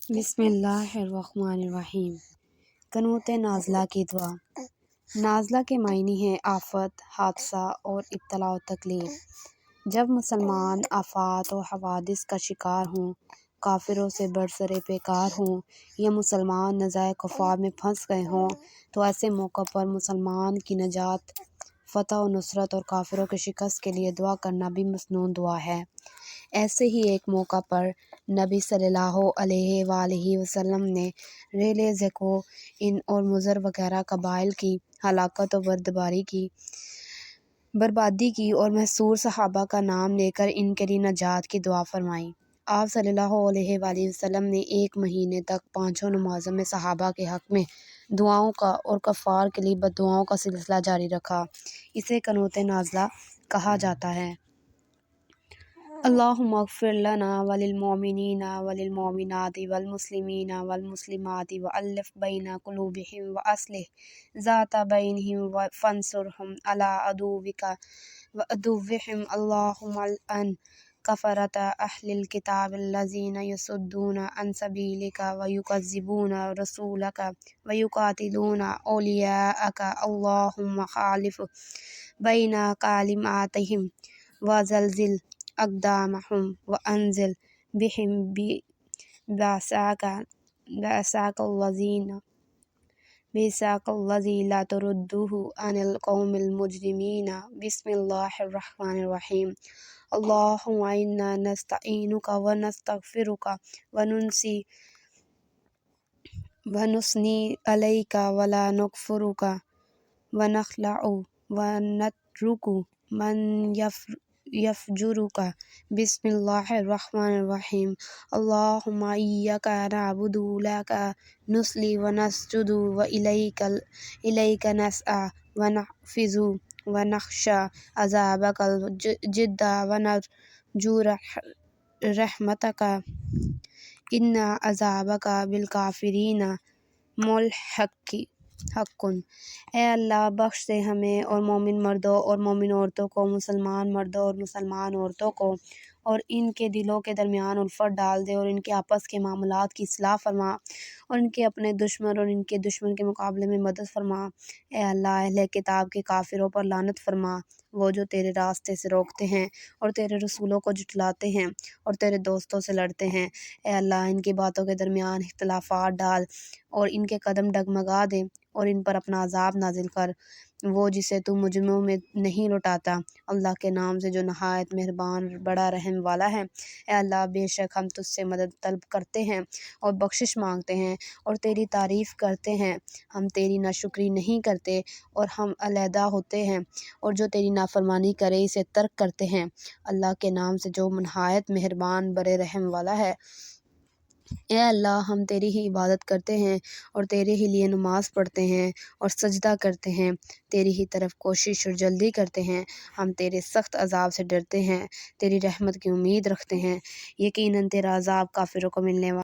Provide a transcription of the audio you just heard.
بسم اللہ الرحمن الرحیم۔ قنوت نازلہ کی دعا۔ نازلہ کے معنی ہیں آفت، حادثہ اور ابتلا و تکلیف۔ جب مسلمان آفات و حوادث کا شکار ہوں، کافروں سے برسر پیکار ہوں یا مسلمان نزاع کفار میں پھنس گئے ہوں تو ایسے موقع پر مسلمان کی نجات، فتح و نصرت اور کافروں کی شکست کے لیے دعا کرنا بھی مسنون دعا ہے۔ ایسے ہی ایک موقع پر نبی صلی اللہ علیہ وآلہ وسلم نے ریلے ذکوان اور مضر وغیرہ قبائل کی ہلاکت و بربادی کی اور محصور صحابہ کا نام لے کر ان کے لیے نجات کی دعا فرمائی۔ آپ صلی اللہ علیہ وآلہ وسلم نے 1 مہینے تک 5 نمازوں میں صحابہ کے حق میں دعاؤں کا اور کفار کے لیے بددعاؤں کا سلسلہ جاری رکھا۔ اسے قنوت نازلہ کہا جاتا ہے۔ اللہم اغفر لنا وللمؤمنین والمؤمنات والمسلمین والمسلمات والف بین قلوبہم واصلح ذات بینہم وانصرہم علی عدوک وعدوہم اللہم العن کفرۃ اہل الکتاب الذین یصدون عن سبیلک ویکذبون رسولک ویقاتلون اولیاءک اللہم خالف بین کلماتہم وزلزل اقدامہم وانزل بہم بأسک الذی لا تردہ عن القوم المجرمین۔ بسم اللہ الرحمن الرحیم۔ اللہم انا نستعینک ونستغفرک ونثنی علیک ولا نکفرک ونخلع ونترک من یفجرک۔ بسم اللہ الرحمن الرحیم۔ اللہم ایاک نعبد لک نصلی ونسجد والیک نسعی ونحفظ ونخشی عذابک الجد ونرجو رحمتک ان عذابک بالکافرین ملحق۔ اے اللہ بخش دے ہمیں اور مومن مردوں اور مومن عورتوں کو، مسلمان مردوں اور مسلمان عورتوں کو، اور ان کے دلوں کے درمیان الفت ڈال دے اور ان کے آپس کے معاملات کی اصلاح فرما اور ان کے اپنے دشمن اور ان کے دشمن کے مقابلے میں مدد فرما۔ اے اللہ اہل کتاب کے کافروں پر لعنت فرما، وہ جو تیرے راستے سے روکتے ہیں اور تیرے رسولوں کو جھٹلاتے ہیں اور تیرے دوستوں سے لڑتے ہیں۔ اے اللہ ان کی باتوں کے درمیان اختلافات ڈال اور ان کے قدم ڈگمگا دے اور ان پر اپنا عذاب نازل کر، وہ جسے تو مجرموں میں نہیں لٹاتا۔ اللہ کے نام سے جو نہایت مہربان بڑا رحم والا ہے۔ اے اللہ بے شک ہم تجھ سے مدد طلب کرتے ہیں اور بخشش مانگتے ہیں اور تیری تعریف کرتے ہیں، ہم تیری ناشکری نہیں کرتے اور ہم علیحدہ ہوتے ہیں، اور جو تیری نافرمانی کرے اسے ترک کرتے ہیں۔ اللہ کے نام سے جو نہایت مہربان بڑے رحم والا ہے۔ اے اللہ ہم تیری ہی عبادت کرتے ہیں اور تیرے ہی لیے نماز پڑھتے ہیں اور سجدہ کرتے ہیں، تیری ہی طرف کوشش اور جلدی کرتے ہیں۔ ہم تیرے سخت عذاب سے ڈرتے ہیں، تیری رحمت کی امید رکھتے ہیں، یقیناً تیرا عذاب کافروں کو ملنے والا